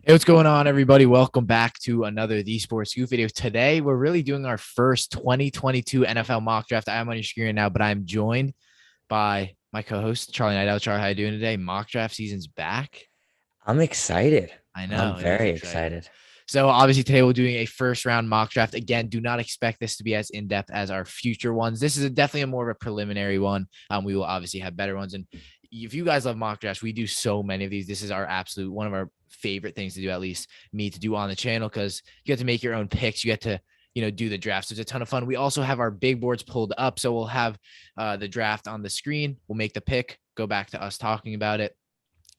Hey, what's going on, everybody? Welcome back to another The Sports Scoop video. Today, we're really doing our first 2022 NFL mock draft. I am on your screen now, but I'm joined by my co-host, Charlie Nightout. Charlie, how you doing today? Mock draft season's back. I'm excited. I I'm know, it is very exciting. excited. So obviously today we're doing a first round mock draft. Again, do not expect this to be as in-depth as our future ones. This is definitely a more of a preliminary one. We will obviously have better ones. And if you guys love mock drafts, we do so many of these. This is our absolute one of our favorite things to do, at least me to do on the channel, because you get to make your own picks. You get to do the draft. So it's a ton of fun. We also have our big boards pulled up. So we'll have the draft on the screen. We'll make the pick, go back to us talking about it.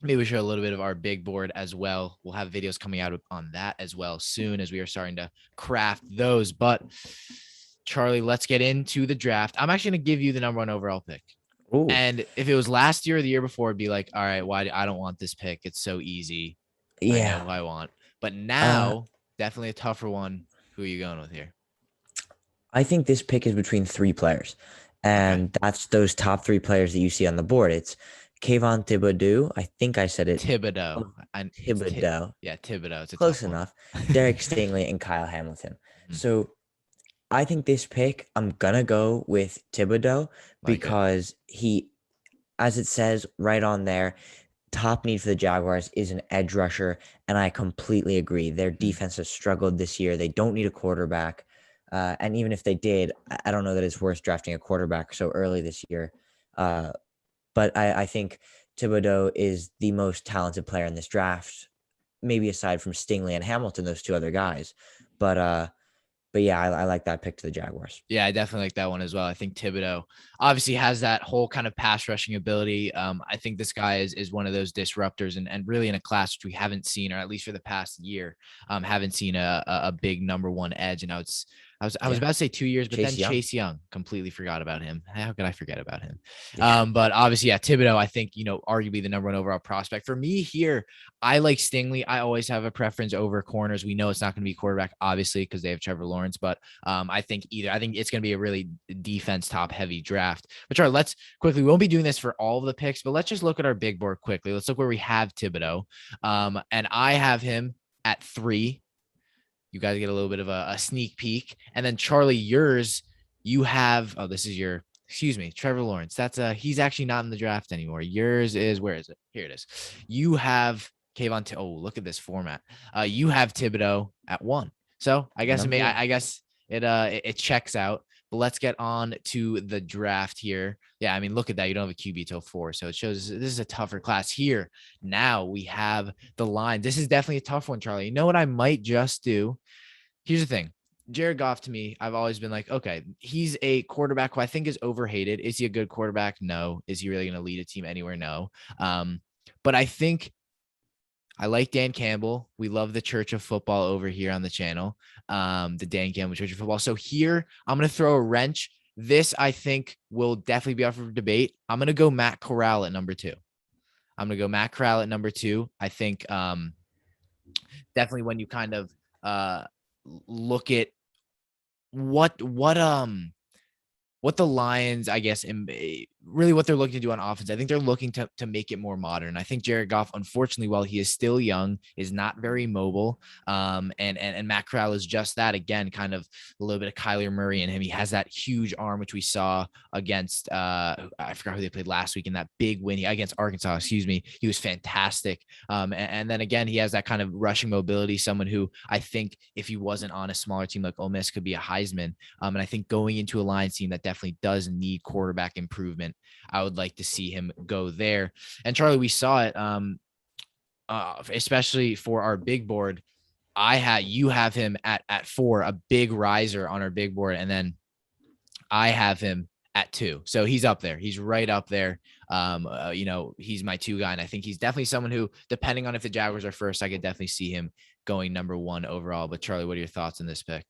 Maybe we show a little bit of our big board as well. We'll have videos coming out on that as well soon as we are starting to craft those. But Charlie, let's get into the draft. I'm actually going to give you the number one overall pick. Ooh, And if it was last year or the year before, it'd be like, all right, I don't want this pick. It's so easy. I know yeah. who I want. But Uh, now, definitely a tougher one. Who are you going with here? I think this pick is between three players, Okay. and that's those top three players that you see on the board. It's Kayvon Thibodeau. I think I said it. Thibodeau. Oh, And it's Thibodeau. yeah, Thibodeau. It's a tough Close one. enough. Derek Stingley and Kyle Hamilton. Mhm. So I think this pick, I'm gonna go with Thibodeau Like it. because as it says right on there, top need for the Jaguars is an edge rusher, and I completely agree. Their Mhm. defense has struggled this year. They don't need a quarterback, and even if they did, I don't know that it's worth drafting a quarterback so early this year. Uh, but I think Thibodeau is the most talented player in this draft, maybe aside from Stingley and Hamilton, those two other guys. But uh, but yeah, I like that pick to the Jaguars. Yeah, I definitely like that one as well. I think Thibodeau obviously has that whole kind of pass rushing ability. I think this guy is one of those disruptors and really in a class which we haven't seen, or at least for the past year, haven't seen a big number one edge. And I was Yeah, about to say 2 years, but then Chase Young. Chase Young, completely forgot about him. How could I forget about him? Yeah, But obviously, yeah, Thibodeau, I think, arguably the number one overall prospect. For me here, I like Stingley. I always have a preference over corners. We know it's not going to be quarterback, obviously, because they have Trevor Lawrence, but I think it's going to be a really defense top heavy draft. But Charlie, let's quickly, we won't be doing this for all of the picks, but let's just look at our big board quickly. Let's look where we have Thibodeau. And I have him at 3. You guys get a little bit of a sneak peek. And then Charlie, yours, you have, oh, this is your, excuse me, Trevor Lawrence. He's actually not in the draft anymore. Yours is, where is it? Here it is. You have Kayvon. Oh, look at this format. You have Thibodeau at 1. So I guess number one. I guess it checks out. But let's get on to the draft here. Yeah, I mean, look at that. You don't have a QB till 4, so it shows this is a tougher class here. Now we have the line. This is definitely a tough one, Charlie. You know what I might just do? Here's the thing. Jared Goff, to me, I've always been like, okay, he's a quarterback who I think is overhated. Is he a good quarterback? No. Is he really going to lead a team anywhere? No. But I think I like Dan Campbell. We love the Church of Football over here on the channel, the Dan Campbell Church of Football. So here, I'm going to throw a wrench. This, I think, will definitely be up for debate. I'm going to go Matt Corral at number 2. I'm going to go Matt Corral at number 2. I think definitely when you kind of uh, look at what what the Lions, I guess, really what they're looking to do on offense. I think they're looking to make it more modern. I think Jared Goff, unfortunately, while he is still young, is not very mobile. And Matt Corral is just that, again, kind of a little bit of Kyler Murray in him. He has that huge arm, which we saw against I forgot who they played last week in that big win against Arkansas. Excuse me, he was fantastic. And then again, he has that kind of rushing mobility. Someone who I think if he wasn't on a smaller team like Ole Miss could be a Heisman. And I think going into a Lions team that definitely does need quarterback improvement, I would like to see him go there. And Charlie, we saw it, especially for our big board. You have him at 4, a big riser on our big board, and then I have him at 2. So he's up there. He's right up there. He's my 2 guy, and I think he's definitely someone who, depending on if the Jaguars are first, I could definitely see him going number 1 overall. But Charlie, what are your thoughts on this pick?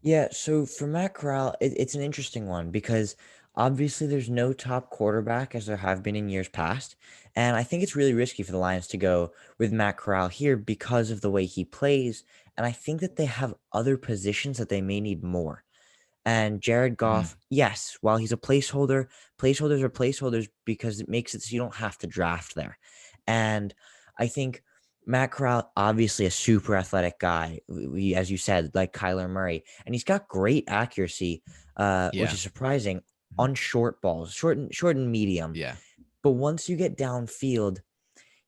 Yeah, so for Matt Corral, it's an interesting one because obviously there's no top quarterback as there have been in years past. And I think it's really risky for the Lions to go with Matt Corral here because of the way he plays. And I think that they have other positions that they may need more. And Jared Mhm. Goff, yes, while he's a placeholder, placeholders are placeholders because it makes it so you don't have to draft there. And I think Matt Corral, obviously a super athletic guy, as you said, like Kyler Murray, and he's got great accuracy, which Yeah. is surprising Mhm. on short balls, short and medium. Yeah. But once you get downfield,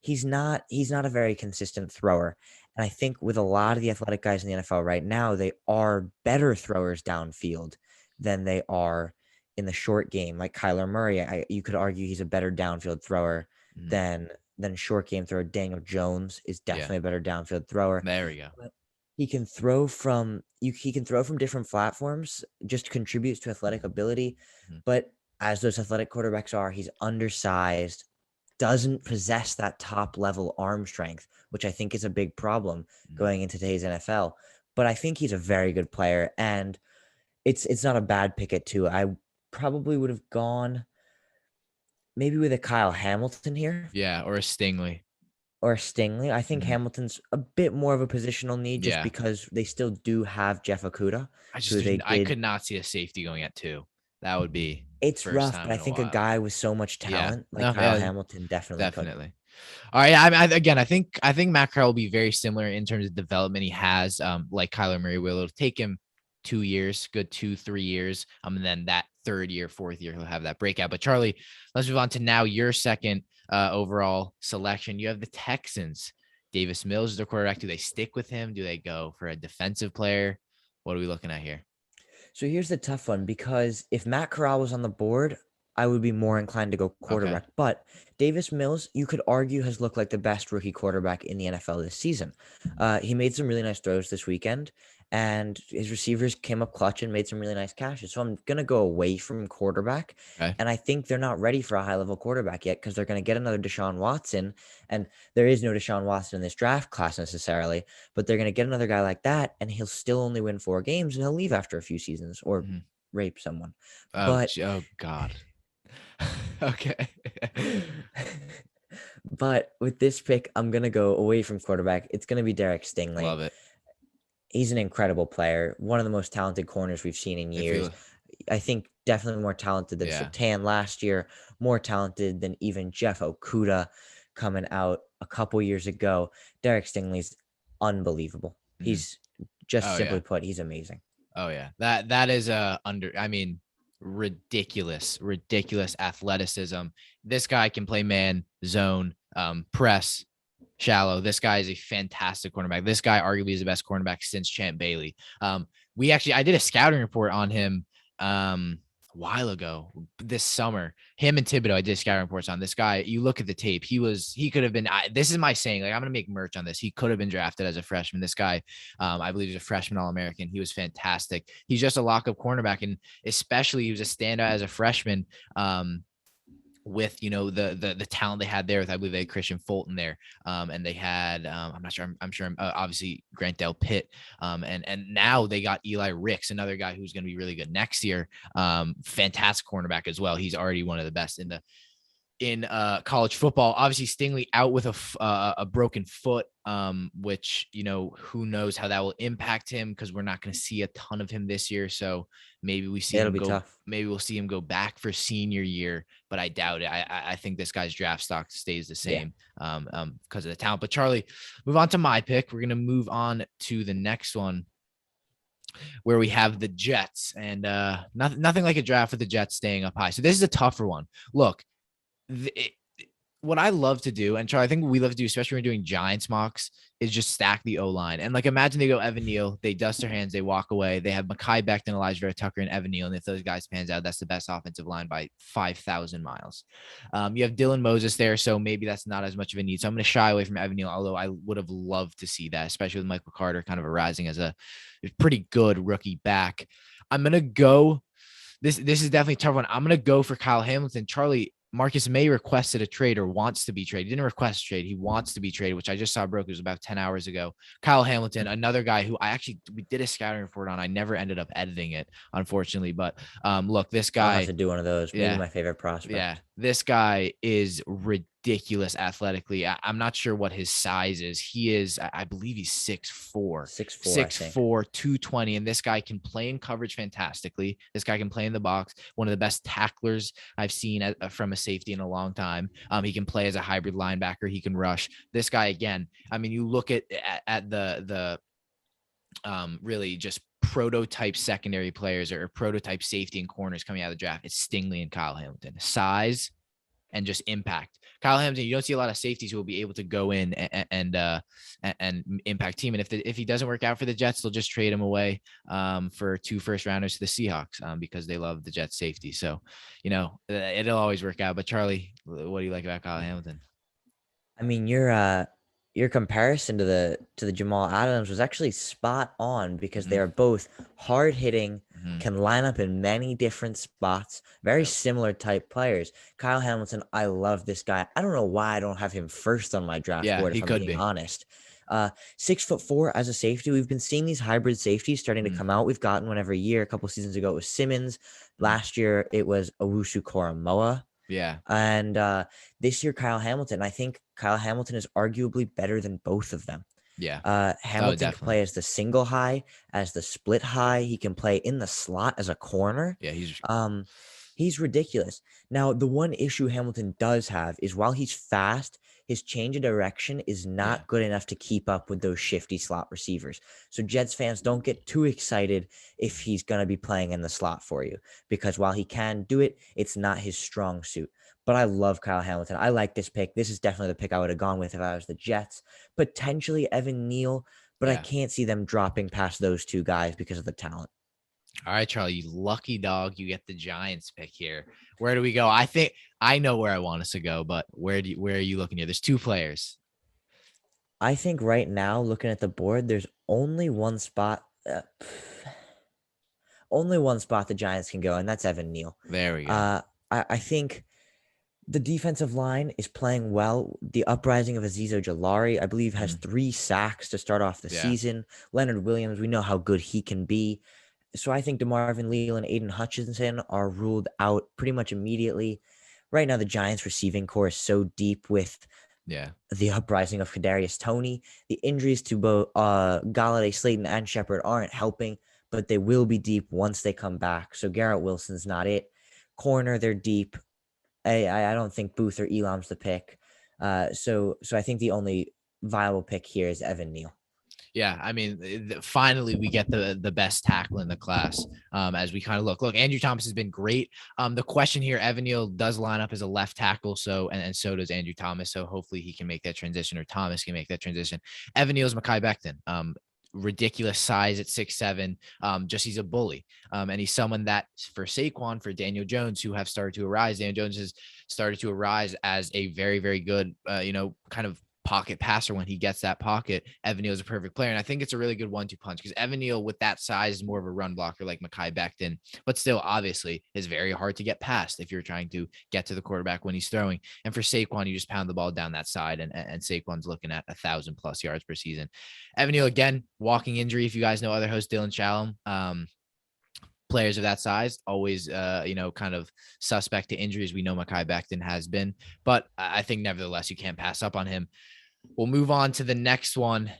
he's not a very consistent thrower. And I think with a lot of the athletic guys in the NFL right now, they are better throwers downfield than they are in the short game. Like Kyler Murray, you could argue he's a better downfield thrower Mhm. than short game thrower. Daniel Jones is Yeah. definitely a better downfield thrower. There we go. But he can throw from different platforms, just contributes to athletic ability. Mhm. But as those athletic quarterbacks are, he's undersized, doesn't possess that top level arm strength, which I think is a big problem Mhm. going into today's NFL. But I think he's a very good player, and it's not a bad pick at two. I probably would have gone maybe with a Kyle Hamilton here Yeah. Or a Stingley. or a Stingley. I think Mhm. Hamilton's a bit more of a positional need just Yeah. because they still do have Jeff Okuda, who they I did. could not see a safety going at 2. That would be It's first rough, but time I in a think a while. guy with so much Yeah. talent like No, Kyle yeah, Hamilton definitely could. definitely. All right. Again, I think Matt Corral will be very similar in terms of development he has, like Kyler Murray will. It'll take him 2 years, good 2, 3 years. And then that third year, fourth year, he'll have that breakout. But Charlie, let's move on to now your second overall selection. You have the Texans. Davis Mills is their quarterback. Do they stick with him? Do they go for a defensive player? What are we looking at here? So here's the tough one because if Matt Corral was on the board, I would be more inclined to go Okay. quarterback. But Davis Mills, you could argue, has looked like the best rookie quarterback in the NFL this season. He made some really nice throws this weekend, and his receivers came up clutch and made some really nice catches. So I'm going to go away from quarterback. Okay. And I think they're not ready for a high level quarterback yet because they're going to get another Deshaun Watson. And there is no Deshaun Watson in this draft class necessarily, but they're going to get another guy like that, and he'll still only win 4 games, and he'll leave after a few seasons or Mhm. rape someone. Oh, But oh God. Okay. but with this pick, I'm gonna go away from quarterback. It's gonna be Derek Stingley. Love it. He's an incredible player, one of the most talented corners we've seen in If years. you, I think definitely more talented than yeah. Sertan last year, more talented than even Jeff Okuda coming out a couple years ago. Derek Stingley's unbelievable. Mhm. He's just Oh simply yeah. put, he's amazing. Oh yeah. That is I mean, ridiculous athleticism. This guy can play man, zone, press, shallow. This guy is a fantastic cornerback. This guy arguably is the best cornerback since Champ Bailey. I did a scouting report on him a while ago this summer. Him and Thibodeau, I did scouting reports on this guy. You look at the tape, he could have been. This is my saying. Like I'm gonna make merch on this. He could have been drafted as a freshman. This guy, I believe, he's a freshman All-American. He was fantastic. He's just a lock-up cornerback, and especially he was a standout as a freshman. With the talent they had there with I believe they had Christian Fulton there, and they had I'm not sure I'm sure obviously Grant Del Pitt, and now they got Eli Ricks, another guy who's going to be really good next year, fantastic cornerback as well. He's already one of the best in college football. Obviously, Stingley out with a broken foot, which who knows how that will impact him because we're not going to see a ton of him this year. So maybe we see It'll him be go. tough. Maybe we'll see him go back for senior year, but I doubt it. I think this guy's draft stock stays the Yeah. same because of the talent. But Charlie, move on to my pick. We're gonna move on to the next one where we have the Jets, and nothing like a draft with the Jets staying up high. So this is a tougher one. Look, what I love to do, and Charlie, I think what we love to do, especially when we're doing Giants mocks, is just stack the O line. And like, imagine they go Evan Neal, they dust their hands, they walk away. They have Mekhi Becton, Elijah Vera Tucker, and Evan Neal. And if those guys pans out, that's the best offensive line by 5,000 miles. You have Dylan Moses there, so maybe that's not as much of a need. So I'm going to shy away from Evan Neal, although I would have loved to see that, especially with Michael Carter kind of arising as a pretty good rookie back. I'm going to go. This is definitely a tough one. I'm going to go for Kyle Hamilton. Charlie, Marcus May requested a trade or wants to be traded. He didn't request a trade. He wants to be traded, which I just saw broke. It was about 10 hours ago. Kyle Hamilton, another guy who we did a scouting report on. I never ended up editing it, unfortunately. But look, this I'll have guy, to do one of those. Maybe yeah, my favorite yeah, prospect. This guy is ridiculous athletically. I'm not sure what his size is. He is, I believe he's 6'4", 6'4", I think. 220. And this guy can play in coverage fantastically. This guy can play in the box. One of the best tacklers I've seen from a safety in a long time. He can play as a hybrid linebacker. He can rush. This guy, again, I mean, you look at the really just prototype secondary players or prototype safety and corners coming out of the draft. It's Stingley and Kyle Hamilton. Size and just impact. Kyle Hamilton, you don't see a lot of safeties who will be able to go in and impact team. And if he doesn't work out for the Jets, they'll just trade him away for 2 first-rounders to the Seahawks because they love the Jets safety. So, it'll always work out. But Charlie, what do you like about Kyle Hamilton? I mean, your comparison to the Jamal Adams was actually spot on because they are both hard hitting, can line up in many different spots, very similar type players. Kyle Hamilton, I love this guy. I don't know why I don't have him first on my draft board, if I'm being honest. 6'4" as a safety. We've been seeing these hybrid safeties starting to come out. We've gotten one every year. A couple seasons ago, it was Simmons. Last year, it was Owusu Koramoah. Yeah. And this year, Kyle Hamilton. I think Kyle Hamilton is arguably better than both of them. Yeah. Hamilton can play as the single high, as the split high. He can play in the slot as a corner. Yeah, he's ridiculous. Now, the one issue Hamilton does have is while he's fast, his change of direction is not good enough to keep up with those shifty slot receivers. So Jets fans, don't get too excited if he's going to be playing in the slot for you, because while he can do it, it's not his strong suit. But I love Kyle Hamilton. I like this pick. This is definitely the pick I would have gone with if I was the Jets. Potentially Evan Neal, but I can't see them dropping past those 2 guys because of the talent. All right, Charlie, you lucky dog. You get the Giants pick here. Where do we go? I think I know where I want us to go, but where are you looking here? There's 2 players. I think right now, looking at the board, there's only one spot. Only one spot the Giants can go, and that's Evan Neal. There we go. I think the defensive line is playing well. The uprising of Azeez Ojulari, I believe, has 3 sacks to start off the season. Leonard Williams, we know how good he can be. So I think DeMarvin Leal and Aiden Hutchinson are ruled out pretty much immediately. Right now, the Giants receiving core is so deep with the uprising of Kadarius Toney. The injuries to both Galladay, Slayton, and Shepard aren't helping, but they will be deep once they come back. So Garrett Wilson's not it. Corner, they're deep. I don't think Booth or Elam's the pick. So I think the only viable pick here is Evan Neal. Yeah, I mean, finally we get the best tackle in the class as we kind of look. Andrew Thomas has been great. The question here, Evan Neal does line up as a left tackle, so and so does Andrew Thomas. So hopefully he can make that transition, or Thomas can make that transition. Evan Neal is Mekhi Becton. Ridiculous size at 6'7". Just he's a bully. And he's someone that for Saquon, for Daniel Jones, who have started to arise. Daniel Jones has started to arise as a very, very good, kind of pocket passer. When he gets that pocket, Evan Neal is a perfect player. And I think it's a really good 1-2 punch, because Evan Neal with that size is more of a run blocker like Mekhi Becton, but still obviously is very hard to get past if you're trying to get to the quarterback when he's throwing. And for Saquon, you just pound the ball down that side, and Saquon's looking at 1,000+ yards per season. Evan Neal, again, walking injury. If you guys know other host Dylan Shalom, players of that size always kind of suspect to injuries. We know Mekhi Becton has been, but I think nevertheless you can't pass up on him. We'll move on to the next one,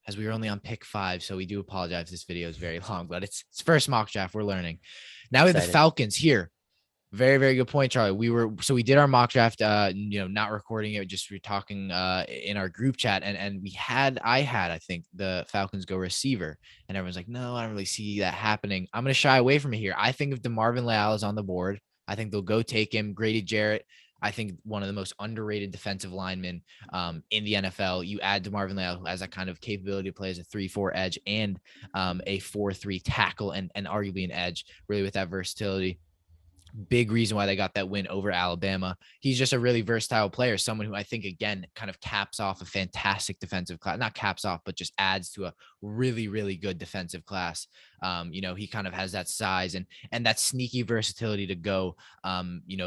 as we were only on pick 5, so we do apologize if this video is very long, but it's first mock draft. We're learning. Now we have the Falcons here. Very, very good point, Charlie. We did our mock draft, not recording it, just we're talking in our group chat, and I think the Falcons go receiver, and everyone's like, no, I don't really see that happening. I'm going to shy away from it here. I think if DeMarvin Leal is on the board, I think they'll go take him. Grady Jarrett, I think one of the most underrated defensive linemen in the NFL. You add DeMarvin Leal, who has that kind of capability to play as a 3-4 edge and a 4-3 tackle, and arguably an edge, really, with that versatility. Big reason why they got that win over Alabama. He's just a really versatile player, someone who I think, again, kind of caps off a fantastic defensive class. Not caps off, but just adds to a really, really good defensive class. He kind of has that size and that sneaky versatility to go,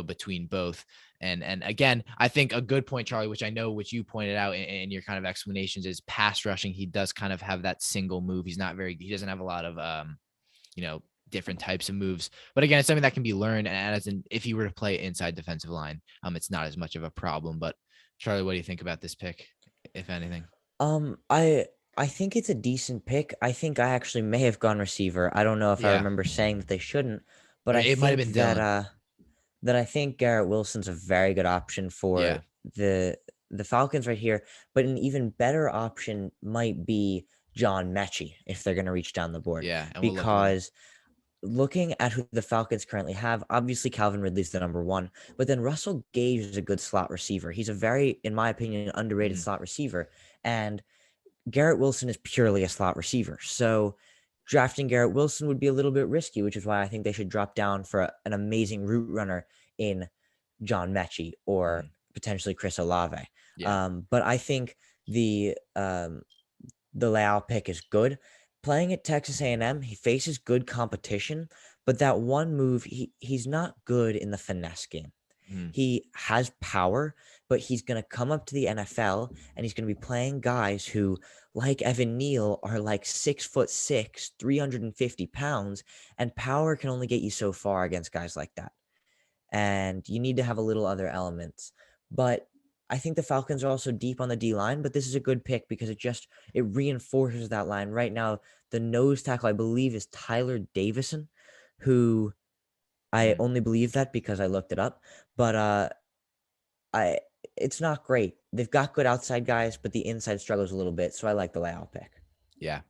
between both. And again, I think a good point, Charlie, which I know, which you pointed out in your kind of explanations, is pass rushing. He does kind of have that single move. He doesn't have a lot of, different types of moves. But again, it's something that can be learned. And if you were to play inside defensive line, it's not as much of a problem. But Charlie, what do you think about this pick, if anything? Um, I I think it's a decent pick. I think I actually may have gone receiver. I don't know if I Yeah, remember saying that they shouldn't, but or I it might have think been that Dylan. I think Garrett Wilson's a very good option for Yeah, the Falcons right here. But an even better option might be John Mechie if they're going to reach down the board, yeah, and we'll look at him. because looking at who the Falcons currently have, obviously Calvin Ridley's the number one, but then Russell Gage is a good slot receiver. He's a very, in my opinion, underrated Mhm. slot receiver, and Garrett Wilson is purely a slot receiver. So drafting Garrett Wilson would be a little bit risky, which is why I think they should drop down for an amazing route runner in John Mechie or Mhm. potentially Chris Olave. Yeah, But I think the Leal pick is good. Playing at Texas A&M, he faces good competition, but that one move, he's not good in the finesse game. Mhm. He has power, but he's going to come up to the NFL and he's going to be playing guys who, like Evan Neal, are like 6'6", 350 pounds, and power can only get you so far against guys like that. And you need to have a little other elements. But I think the Falcons are also deep on the D line, but this is a good pick because it reinforces that line. Right now, the nose tackle, I believe, is Tyler Davison, who I Mhm. only believe that because I looked it up. But I it's not great. They've got good outside guys, but the inside struggles a little bit. So I like the layout pick. Yeah,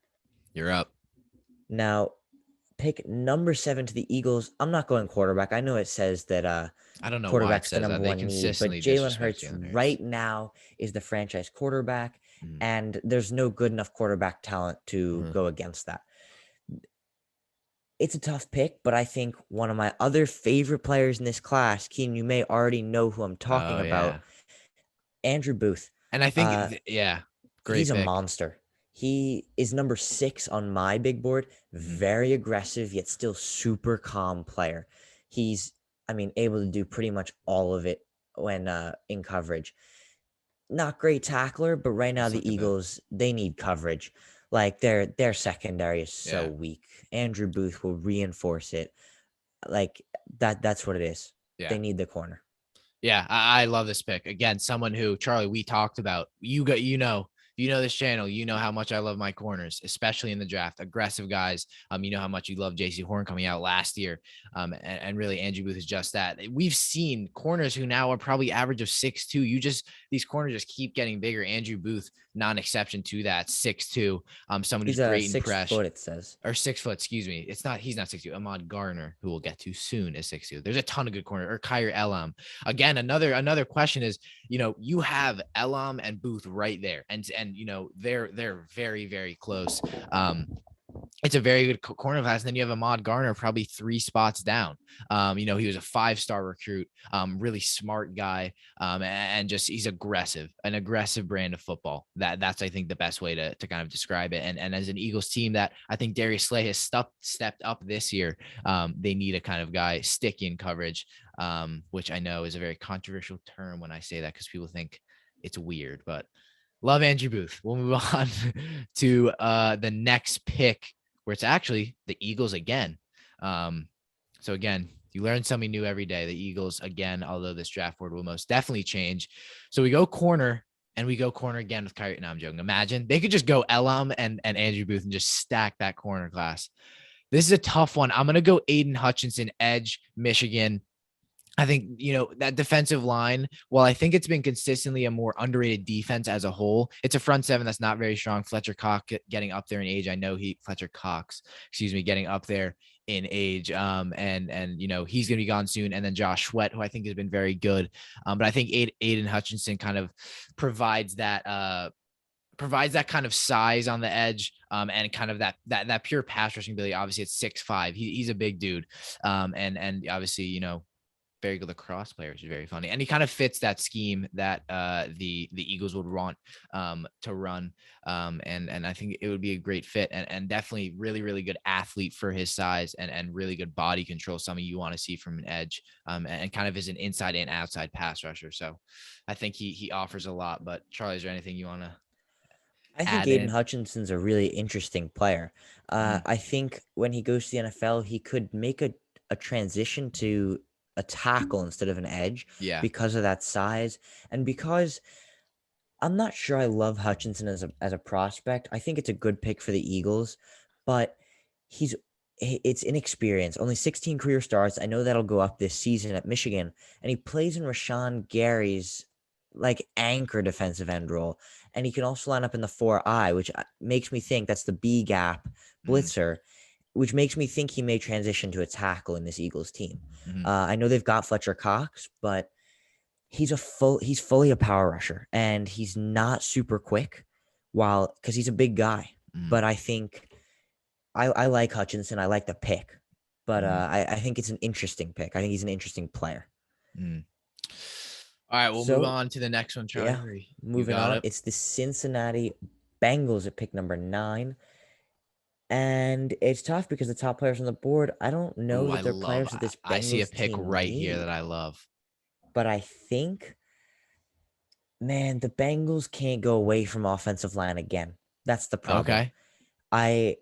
you're up. Now, pick number 7 to the Eagles. I'm not going quarterback. I know it says that I don't know why it quarterback's the says that. number They one need, but consistently Jalen disrespect Hurts Jalen right Hurts. now is the franchise quarterback, Mhm. and there's no good enough quarterback talent to Mhm. go against that. It's a tough pick, but I think one of my other favorite players in this class, Keen, you may already know who I'm talking Oh about, yeah, Andrew Booth. and I think Uh, yeah, great he's a pick. monster. He is number 6 on my big board. Mhm. Very aggressive, yet still super calm player. He's, I mean, able to do pretty much all of it when in coverage. Not great tackler, but right now Let's the look at that. Eagles, they need coverage. Like their secondary is so Yeah, weak. Andrew Booth will reinforce it. Like that's what it is. yeah. They need the corner. Yeah, I love this pick. Again, someone who Charlie, we talked about. You know this channel. You know how much I love my corners, especially in the draft. Aggressive guys. You know how much you love JC Horn coming out last year. And really Andrew Booth is just that. We've seen corners who now are probably average of 6'2". These corners just keep getting bigger. Andrew Booth, non exception to that, 6'2". Someone who's He's a great in 6 press foot, it says. or 6 foot, excuse me. He's not 6'2". Ahmad Garner, who we'll get to soon, is 6'2". There's a ton of good corner, or Kaiir Elam. Again, another question is, you have Elam and Booth right there. And they're very, very close. It's a very good corner class. And then you have Ahmad Garner probably 3 spots down. He was a 5-star recruit, really smart guy, and just he's an aggressive brand of football. That's I think the best way to kind of describe it. And as an Eagles team that I think Darius Slay has stepped up this year, they need a kind of guy stick in coverage, which I know is a very controversial term when I say that because people think it's weird, but love Andrew Booth. We'll move on to the next pick, where it's actually the Eagles again. So again, you learn something new every day. The Eagles again, although this draft board will most definitely change. So we go corner, and we go corner again with Kyrie. No, I'm joking. Imagine they could just go Elam and Andrew Booth and just stack that corner class. This is a tough one. I'm gonna go Aiden Hutchinson, edge, Michigan. I think, that defensive line, while I think it's been consistently a more underrated defense as a whole, it's a front seven that's not very strong. Fletcher Cox getting up there in age. I know Fletcher Cox, excuse me, getting up there in age. He's going to be gone soon. And then Josh Sweat, who I think has been very good. But I think Aiden Hutchinson kind of provides that, kind of size on the edge, and kind of that pure pass rushing ability. Obviously, it's 6'5". He's a big dude, and obviously, very good lacrosse player, which is very funny. And he kind of fits that scheme that the Eagles would want to run. And I think it would be a great fit, and definitely really, really good athlete for his size, and really good body control, something you want to see from an edge, and kind of is an inside and outside pass rusher. So I think he offers a lot. But Charlie, is there anything you want to I think add Aiden in. Hutchinson's a really interesting player. Mhm. I think when he goes to the NFL, he could make a transition to a tackle instead of an edge Yeah. because of that size and because I'm not sure I love Hutchinson as a prospect. I think it's a good pick for the Eagles, but he's it's inexperience. Only 16 career starts. I know that'll go up this season at Michigan, and he plays in Rashawn Gary's like anchor defensive end role, and he can also line up in the 4-eye, which makes me think that's the B gap Mhm. blitzer, which makes me think he may transition to a tackle in this Eagles team. Mhm. I know they've got Fletcher Cox, but he's fully a power rusher and he's not super quick because he's a big guy. Mhm. But I think I like Hutchinson. I like the pick. But Mhm. I think it's an interesting pick. I think he's an interesting player. Mhm. All right, we'll move So on to the next one, Charlie. yeah, You moving got on. it. It's the Cincinnati Bengals at pick number 9. And it's tough because the top players on the board, I don't Ooh, know I that they're love. players that this I see a Bengals pick team right here that need. I love. But I think, man, the Bengals can't go away from offensive line again. That's the problem. Okay. I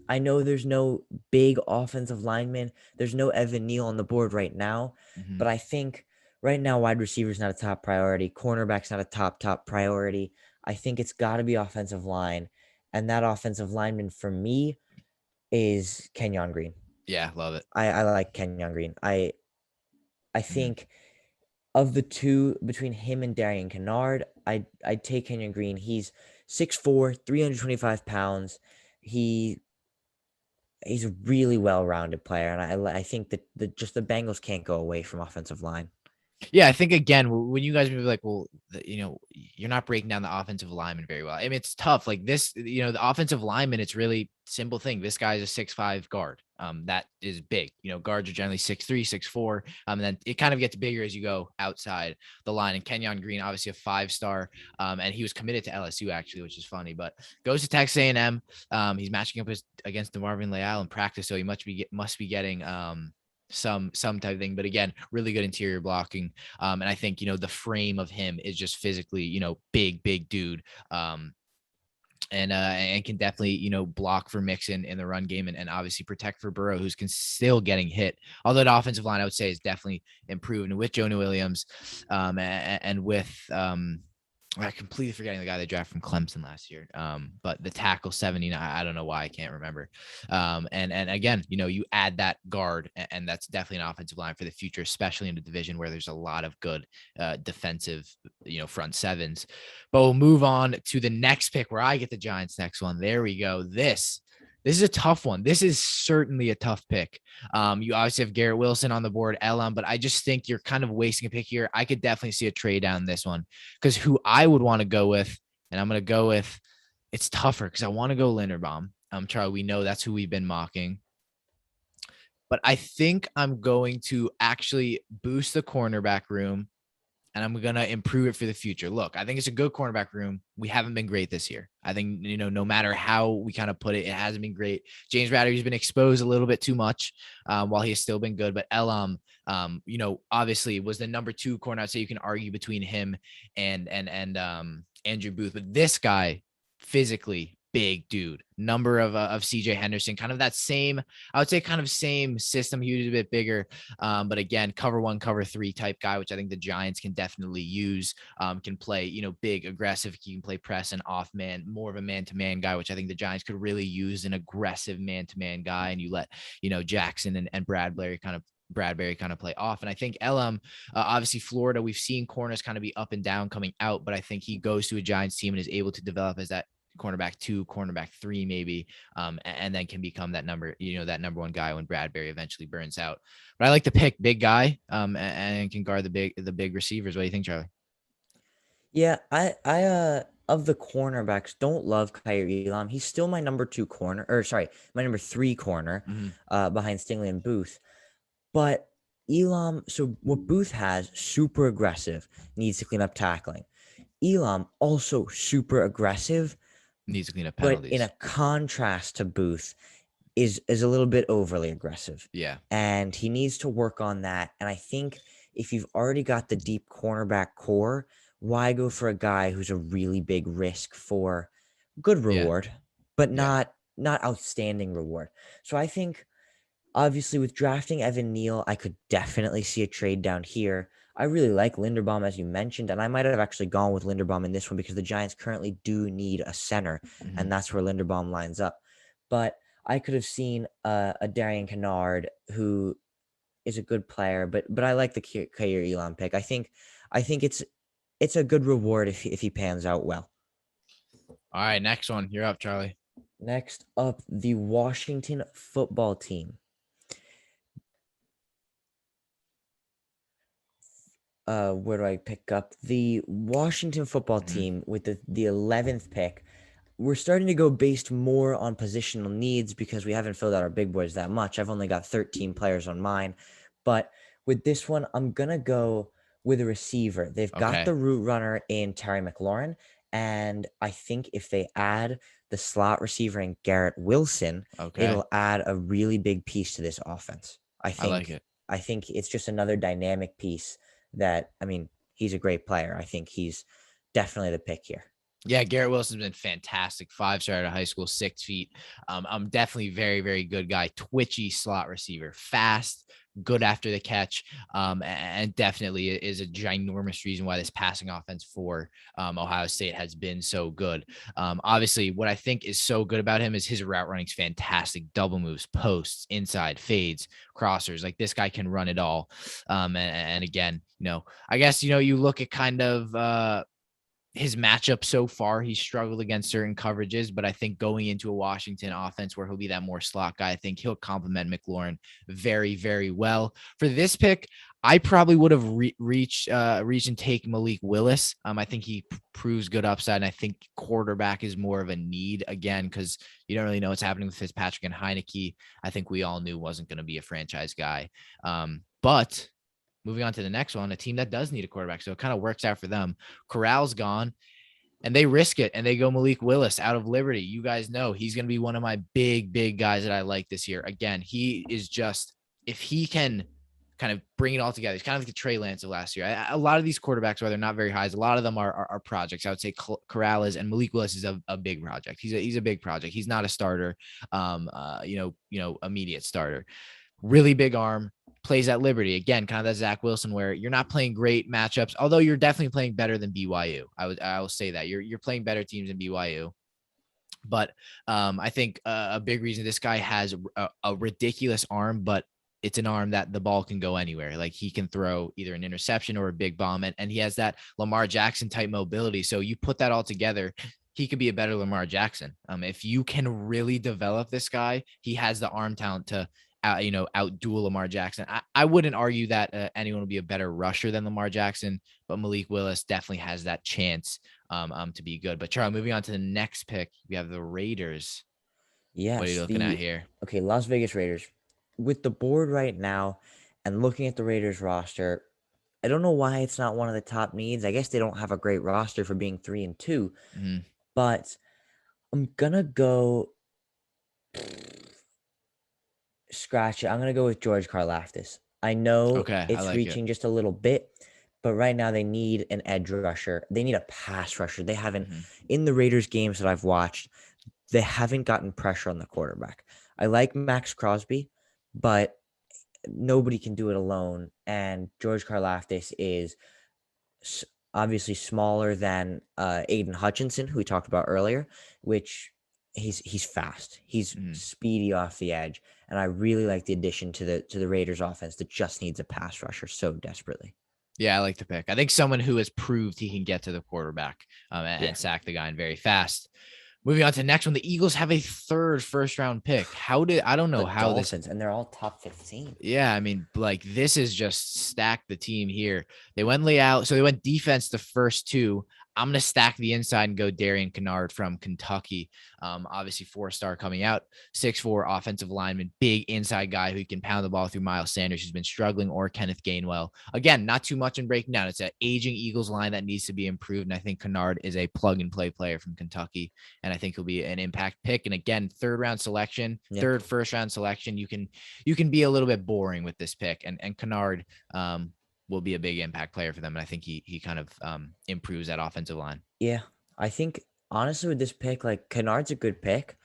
I know there's no big offensive lineman. There's no Evan Neal on the board right now, Mhm. but I think right now wide receiver is not a top priority. Cornerback's not a top priority. I think it's got to be offensive line, and that offensive lineman for me is Kenyon Green. Yeah, love it. I like Kenyon Green. I Mhm. think of the two between him and Darian Kennard, I'd take Kenyon Green. He's 6'4", 325 pounds. He's a really well-rounded player, and I think that the Bengals can't go away from offensive line. Yeah, I think again when you guys be like, well, you're not breaking down the offensive lineman very well. I mean, it's tough. Like this, the offensive lineman, it's really simple thing. This guy's a 6'5" guard. That is big. Guards are generally 6'3", 6'4". And then it kind of gets bigger as you go outside the line. And Kenyon Green, obviously a 5-star, and he was committed to LSU actually, which is funny. But goes to Texas A&M. He's matching up against DeMarvin Leal in practice, so he must be getting some type of thing. But again, really good interior blocking. And I think, the frame of him is just physically, big dude. And can definitely, block for Mixon in the run game and obviously protect for Burrow, who's still getting hit. Although the offensive line, I would say, is definitely improved. And with Jonah Williams, and with I completely forgetting the guy they drafted from Clemson last year. But the tackle 79, I don't know why I can't remember. And again, you add that guard, and that's definitely an offensive line for the future, especially in a division where there's a lot of good defensive, front sevens. But we'll move on to the next pick where I get the Giants next one. There we go. This is a tough one. This is certainly a tough pick. You obviously have Garrett Wilson on the board, Elam, but I just think you're kind of wasting a pick here. I could definitely see a trade down this one because who I would want to go with, and I'm going to go with, it's tougher because I want to go Linderbaum. Charlie, we know that's who we've been mocking, but I think I'm going to actually boost the cornerback room and I'm going to improve it for the future. Look, I think it's a good cornerback room. We haven't been great this year. I think, no matter how we kind of put it, it hasn't been great. James Ratter's been exposed a little bit too much while he has still been good. But Elam, obviously was the number 2 corner. I'd say you can argue between him and Andrew Booth. But this guy, physically, big dude, number of CJ Henderson, kind of that same, I would say kind of same system. He was a bit bigger. But again, cover 1, cover 3 type guy, which I think the Giants can definitely use. Can play, big, aggressive. He can play press and off man, more of a man-to-man guy, which I think the Giants could really use an aggressive man-to-man guy. And you let, Jackson and Bradbury kind of play off. And I think Elam, obviously Florida, we've seen corners kind of be up and down coming out, but I think he goes to a Giants team and is able to develop as that cornerback 2, cornerback 3, maybe, and then can become that number 1 guy when Bradbury eventually burns out. But I like the pick, big guy, and can guard the big receivers. What do you think, Charlie? Yeah, I of the cornerbacks don't love Kaiir Elam. He's still my number 2 corner, or sorry, my number 3 corner, Mm-hmm. behind Stingley and Booth. But Elam, so what Booth has, super aggressive, needs to clean up tackling. Elam also super aggressive, Needs to clean up but in a penalties. contrast to Booth, is a little bit overly aggressive. Yeah. And he needs to work on that. And I think if you've already got the deep cornerback core why go for a guy who's a really big risk for good Yeah. reward, but Yeah. not outstanding reward? So I think obviously with drafting Evan Neal, I could definitely see a trade down here. I really like Linderbaum, as you mentioned, and I might have actually gone with Linderbaum in this one because the Giants currently do need a center, Mhm. and that's where Linderbaum lines up. But I could have seen a Darian Kennard who is a good player, but I like the Kaiir Elam pick. I think it's a good reward if he pans out well. All right, next one. You're up, Charlie. Next up, the Washington football team. Where do I pick up? The Washington football Mhm. team with the 11th pick. We're starting to go based more on positional needs because we haven't filled out our big boys that much. I've only got 13 players on mine. But with this one, I'm going to go with a receiver. They've got Okay. the route runner in Terry McLaurin. And I think if they add the slot receiver in Garrett Wilson, Okay. it'll add a really big piece to this offense. I I like think it. I think it's just another dynamic piece that, I mean, he's a great player. I think he's definitely the pick here. Yeah, Garrett Wilson's been fantastic. 5-star out of high school, 6 feet. I'm definitely very, very good guy. Twitchy slot receiver, fast, good after the catch, and definitely is a ginormous reason why this passing offense for Ohio State has been so good. Obviously, what I think is so good about him is his route running's fantastic. Double moves, posts, inside, fades, crossers. Like this guy can run it all. And again, I guess you look at kind of his matchup so far, he's struggled against certain coverages, but I think going into a Washington offense where he'll be that more slot guy, I think he'll complement McLaurin very, very well. For this pick, I probably would have reached and take Malik Willis. I think he proves good upside, and I think quarterback is more of a need again because you don't really know what's happening with Fitzpatrick and Heineke. I think we all knew wasn't going to be a franchise guy, but moving on to the next one, a team that does need a quarterback. So it kind of works out for them. Corral's gone and they risk it and they go Malik Willis out of Liberty. You guys know he's going to be one of my big, big guys that I like this year. Again, he is just, if he can kind of bring it all together, he's kind of like the Trey Lance of last year. A lot of these quarterbacks, while they're not very high, a lot of them are projects. I would say Corral is, and Malik Willis is a big project. He's a big project. He's not a starter, immediate starter. Really big arm, plays at Liberty. Again, kind of that Zach Wilson where you're not playing great matchups, although you're definitely playing better than BYU. I will say that you're playing better teams than BYU. But I think a big reason this guy has a ridiculous arm, but it's an arm that the ball can go anywhere. Like he can throw either an interception or a big bomb, and he has that Lamar Jackson type mobility. So you put that all together, he could be a better Lamar Jackson. If you can really develop this guy, he has the arm talent to outduel Lamar Jackson. I wouldn't argue that anyone would be a better rusher than Lamar Jackson, but Malik Willis definitely has that chance to be good. But Charlie, moving on to the next pick, we have the Raiders. What are you Yes, looking at the here? okay, Las Vegas Raiders. With the board right now and looking at the Raiders roster, I don't know why it's not one of the top needs. I guess they don't have a great roster for being 3-2, Mhm. but I'm gonna go scratch it. I'm gonna go with George Karlaftis. I know Okay, I it's like it. reaching just a little bit, but right now they need an edge rusher. They need a pass rusher. They haven't Mhm. in the Raiders games that I've watched, they haven't gotten pressure on the quarterback. I like Max Crosby, but nobody can do it alone. And George Karlaftis is obviously smaller than Aiden Hutchinson, who we talked about earlier, which he's fast. He's Mhm. speedy off the edge, and I really like the addition to the Raiders offense that just needs a pass rusher so desperately. Yeah, I like the pick. I think someone who has proved he can get to the quarterback and Yeah, sack the guy and very fast. Moving on to the next one, the Eagles have a third first round pick. I don't know the how this. Dolphins, and they're all top 15. Yeah, I mean, like this is just stack the team here. They went layout, so they went defense the first two. I'm gonna stack the inside and go Darian Kennard from Kentucky. Obviously 4-star coming out, 6'4" offensive lineman, big inside guy who can pound the ball through Miles Sanders, who's been struggling, or Kenneth Gainwell. Again, not too much in breaking down. It's an aging Eagles line that needs to be improved, and I think Kennard is a plug and play player from Kentucky, and I think he'll be an impact pick. And again, Yeah, third first round selection. You can be a little bit boring with this pick, and Kennard will be a big impact player for them. And I think he kind of improves that offensive line. Yeah, I think honestly with this pick, like Kennard's a good pick.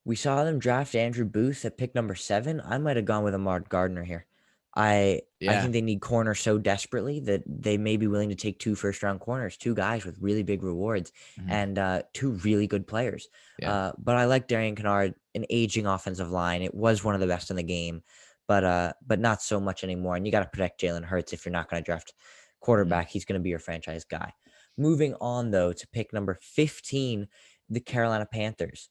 We saw them draft Andrew Booth at pick number 7. I might have gone with Ahmad Gardner here. I Yeah. think they need corner so desperately that they may be willing to take 2 first-round corners, 2 guys with really big rewards, Mhm. and 2 really good players. Yeah. But I like Darian Kennard, an aging offensive line. It was one of the best in the game, but not so much anymore. And you got to protect Jalen Hurts if you're not going to draft Mhm. quarterback. He's going to be your franchise guy. Moving on though to pick number 15, the Carolina Panthers.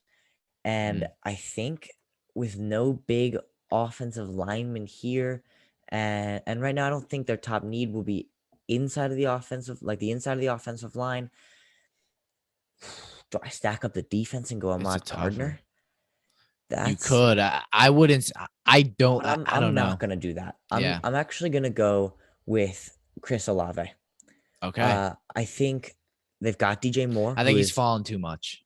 And Mhm. I think with no big offensive lineman here, and right now I don't think their top need will be inside of the offensive, like the inside of the offensive line. Do I stack up the defense and go It's a Ahmad tougher. Gardner? You That's could. I wouldn't. I don't. but I I'm don't not know. gonna do that. Yeah. I'm actually gonna go with Chris Olave. Okay. I think they've got DJ Moore, I who think he's is fallen too much.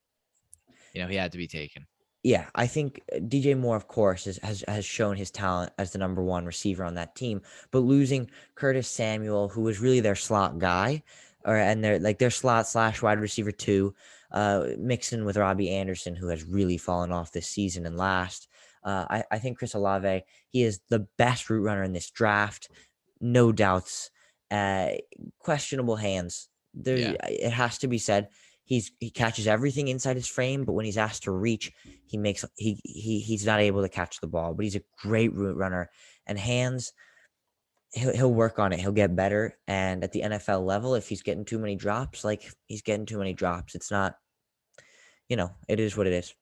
He had to be taken. yeah, I think DJ Moore, of course, has shown his talent as the number 1 receiver on that team. But losing Curtis Samuel, who was really their slot guy, and their slot / wide receiver 2, mixing with Robbie Anderson, who has really fallen off this season and last. I think Chris Olave, he is the best route runner in this draft, no doubts. Uh, Questionable hands. Yeah. It has to be said. He catches everything inside his frame, but when he's asked to reach, he's not able to catch the ball. But he's a great route runner, and hands, he'll work on it. He'll get better. And at the NFL level, if he's getting too many drops, like he's getting too many drops, it's not, it is what it is.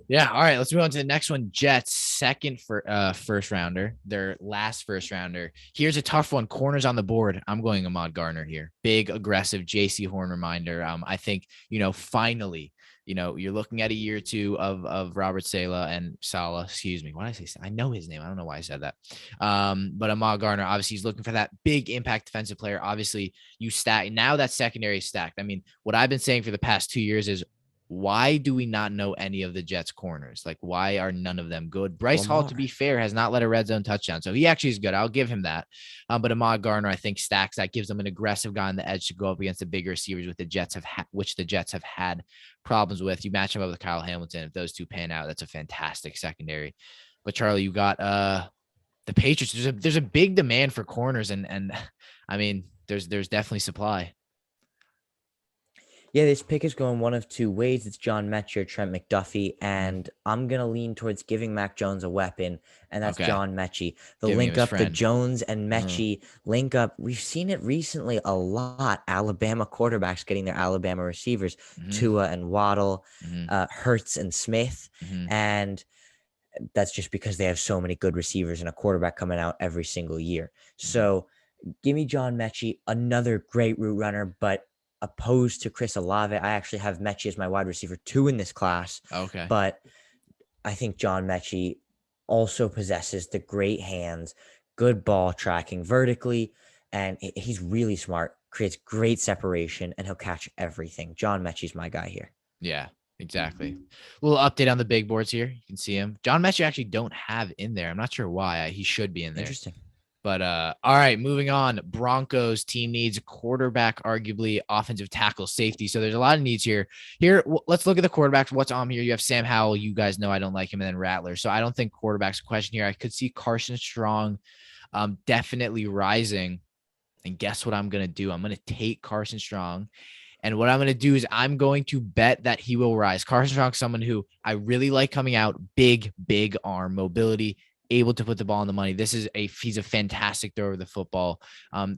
Yeah. All right. Let's move on to the next one. Jets, second for first rounder, their last first rounder. Here's a tough one. Corners on the board. I'm going Ahmad Gardner here. Big, aggressive JC Horn reminder. I think, finally, you're looking at a year or two of Robert Saleh, excuse me. Why did I say? I know his name. I don't know why I said that. But Ahmad Gardner, obviously, he's looking for that big impact defensive player. Obviously, you stack now that secondary is stacked. I mean, what I've been saying for the past 2 years is why do we not know any of the Jets corners? Like, why are none of them good? Bryce Hall, to Lamar. be fair, has not let a red zone touchdown. So he actually is good. I'll give him that. But Ahmad Gardner, I think, stacks that, gives them an aggressive guy on the edge to go up against the bigger receivers with which the Jets have had problems with. You match him up with Kyle Hamilton. If those two pan out, that's a fantastic secondary. But Charlie, you got the Patriots. There's a big demand for corners, and I mean, there's definitely supply. Yeah, this pick is going one of 2 ways. It's John Mechie or Trent McDuffie, and I'm going to lean towards giving Mac Jones a weapon, and that's Okay. John Mechie. The Giving him link his up, the friend. Jones and Mechie link up. We've seen it recently a lot. Alabama quarterbacks getting their Alabama receivers, Mm-hmm. Tua and Waddle, Mm-hmm. Hurts and Smith, Mm-hmm. and that's just because they have so many good receivers and a quarterback coming out every single year. Mm-hmm. So give me John Mechie, another great route runner, but opposed to Chris Olave. I actually have Mechie as my wide receiver 2 in this class, Okay. but I think John Mechie also possesses the great hands, good ball tracking vertically, and he's really smart, creates great separation, and he'll catch everything. John Mechie's my guy here. Yeah, exactly. A little update on the big boards here. You can see him. John Mechie actually don't have in there. I'm not sure why. He should be in there. Interesting. But all right, moving on. Broncos team needs quarterback, arguably offensive tackle, safety. So there's a lot of needs here. Let's look at the quarterbacks. What's on here? You have Sam Howell. You guys know I don't like him, and then Rattler. So I don't think quarterback's a question here. I could see Carson Strong definitely rising. And guess what I'm gonna do? I'm gonna take Carson Strong. And what I'm going to do is I'm going to bet that he will rise. Carson Strong, someone who I really like coming out, big arm mobility, able to put the ball in the money. He's a fantastic thrower of the football.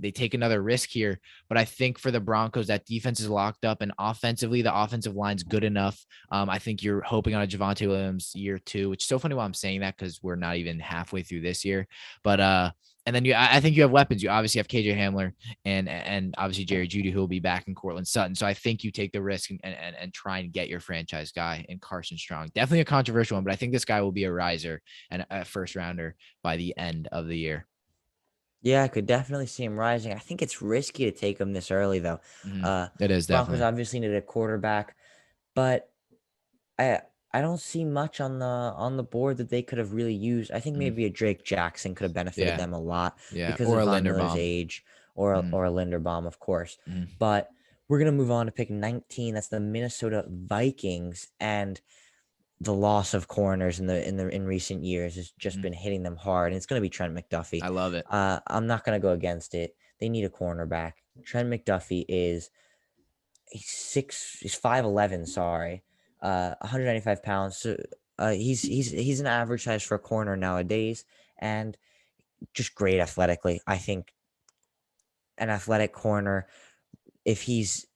They take another risk here, but I think for the Broncos, that defense is locked up, and offensively, the offensive line's good enough. I think you're hoping on a Javonte Williams year 2, which is so funny why I'm saying that because we're not even halfway through this year. But and then I think you have weapons. You obviously have KJ Hamler and obviously Jerry Jeudy, who will be back in Cortland Sutton. So I think you take the risk and try and get your franchise guy in Carson Strong. Definitely a controversial one, but I think this guy will be a riser and a first rounder by the end of the year. Yeah, I could definitely see him rising. I think it's risky to take him this early, though. It is Broncos definitely. obviously need a quarterback, but I I don't see much on the board that they could have really used. I think Mm, maybe a Drake Jackson could have benefited yeah, them a lot yeah, because or of a Von Miller's Linderbaum. age, Mm, or a Linderbaum, of course. mm. But we're gonna move on to pick 19. That's the Minnesota Vikings, and the loss of corners in recent years has just Mhm. been hitting them hard. And it's gonna be Trent McDuffie. I love it. I'm not gonna go against it. They need a cornerback. Trent McDuffie is he's 5'11", sorry, 195 pounds. So he's an average size for a corner nowadays, and just great athletically. I think an athletic corner, if he's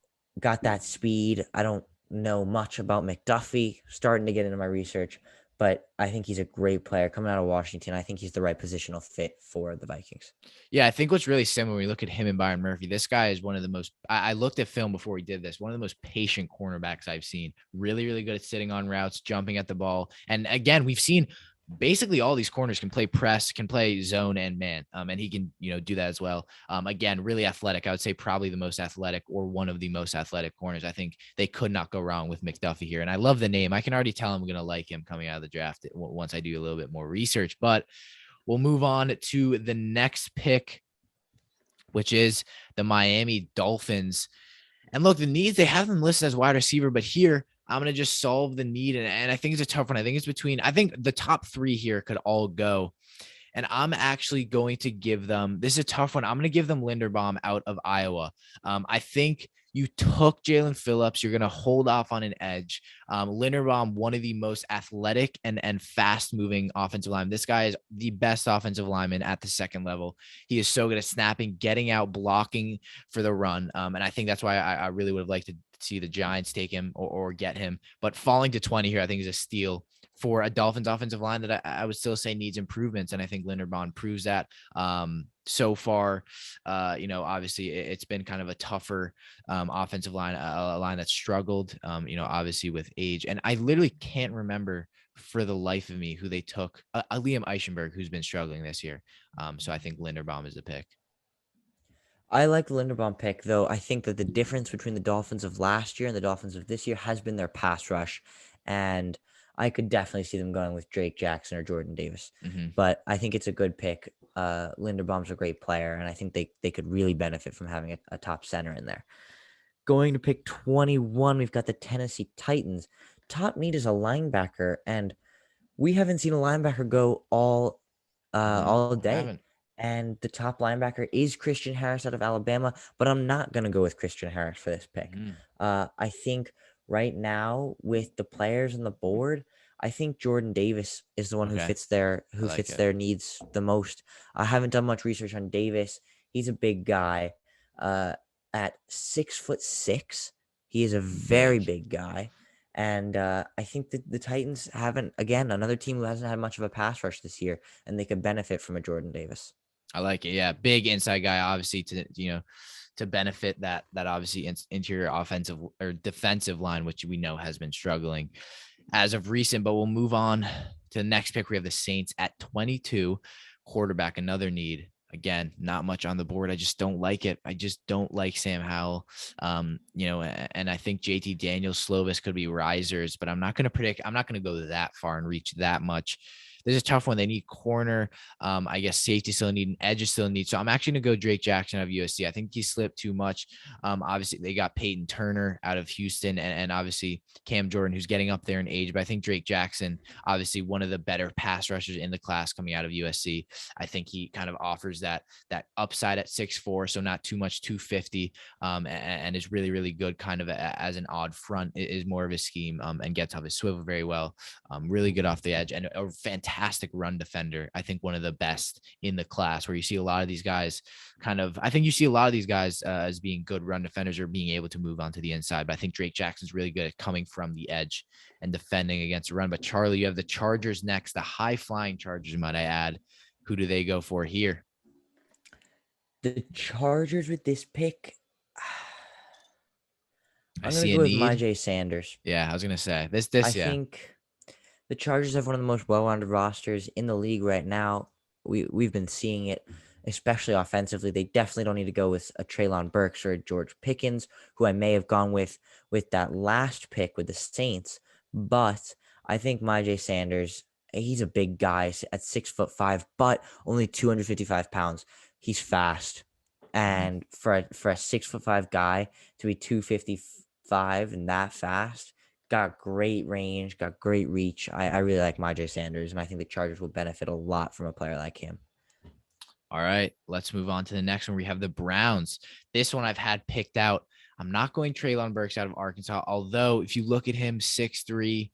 got that speed. I don't know much about McDuffie, starting to get into my research, but I think he's a great player coming out of Washington. I think he's the right positional fit for the Vikings. Yeah, I think what's really similar when we look at him and Byron Murphy, this guy is one of the most. I looked at film before we did this. One of the most patient cornerbacks I've seen. Really, really good at sitting on routes, jumping at the ball. And again, we've seen basically all these corners can play press, can play zone and man, and he can do that as well. Again, really athletic. I would say probably the most athletic or one of the most athletic corners. I think they could not go wrong with McDuffie here. And I love the name. I can already tell I'm going to like him coming out of the draft once I do a little bit more research. But we'll move on to the next pick, which is the Miami Dolphins. And look, the needs, they have them listed as wide receiver, but here I'm going to just solve the need. And I think it's a tough one. I think it's between, I think the top three here could all go. And I'm actually going to give them, this is a tough one. I'm going to give them Linderbaum out of Iowa. I think you took Jalen Phillips. You're going to hold off on an edge. Linderbaum, one of the most athletic and fast moving offensive linemen. This guy is the best offensive lineman at the second level. He is so good at snapping, getting out, blocking for the run. And I think that's why I really would have liked to see the Giants take him or get him. But falling to 20 here, I think is a steal for a Dolphins offensive line that I would still say needs improvements. And I think Linderbaum proves that so far. Obviously it's been kind of a tougher offensive line, a line that struggled, obviously with age. And I literally can't remember for the life of me who they took, Liam Eichenberg, who's been struggling this year. So I think Linderbaum is the pick. I like the Linderbaum pick, though. I think that the difference between the Dolphins of last year and the Dolphins of this year has been their pass rush. And I could definitely see them going with Drake Jackson or Jordan Davis. Mm-hmm. But I think it's a good pick. Linderbaum's a great player, and I think they could really benefit from having a top center in there. Going to pick 21, we've got the Tennessee Titans. Top need is a linebacker, and we haven't seen a linebacker go all I day. haven't. And the top linebacker is Christian Harris out of Alabama, but I'm not going to go with Christian Harris for this pick. Mm-hmm. I think right now with the players on the board, I think Jordan Davis is the one Okay. who like fits it. their needs the most. I haven't done much research on Davis. He's a big guy. At 6'6", he is a very big guy. And I think that the Titans haven't, again, another team who hasn't had much of a pass rush this year, and they could benefit from a Jordan Davis. I like it. Yeah. Big inside guy, obviously, to benefit that obviously interior offensive or defensive line, which we know has been struggling as of recent. But we'll move on to the next pick. We have the Saints at 22, quarterback, another need. Again, not much on the board. I just don't like it. I just don't like Sam Howell. And I think JT Daniels, Slovis could be risers, but I'm not going to predict. I'm not going to go that far and reach that much. This is a tough one. They need corner. I guess safety still need, an edge still need. So I'm actually going to go Drake Jackson out of USC. I think he slipped too much. Obviously, they got Peyton Turner out of Houston and obviously Cam Jordan, who's getting up there in age. But I think Drake Jackson, obviously one of the better pass rushers in the class coming out of USC. I think he kind of offers that upside at 6'4", so not too much 250, and is really, really good kind of as an odd front is more of his scheme, and gets off his swivel very well. Really good off the edge and a fantastic run defender. I think one of the best in the class, where you see a lot of these guys as being good run defenders or being able to move onto the inside. But I think Drake Jackson's really good at coming from the edge and defending against the run. But Charlie, you have the Chargers next, the high flying Chargers, might I add. Who do they go for here? The Chargers with this pick, I I'm going to see go a with need. Myjai Sanders. Yeah, I was gonna say this. I Yeah. think the Chargers have one of the most well-rounded rosters in the league right now. We've been seeing it, especially offensively. They definitely don't need to go with a Treylon Burks or a George Pickens, who I may have gone with that last pick with the Saints. But I think Myjai Sanders, he's a big guy at 6'5", but only 255 pounds. He's fast. Mhm. And for a 6'5" guy to be 255 and that fast, got great range, got great reach. I really like Myjai Sanders, and I think the Chargers will benefit a lot from a player like him. All right, let's move on to the next one. We have the Browns. This one I've had picked out. I'm not going Treylon Burks out of Arkansas, although if you look at him, 6'3",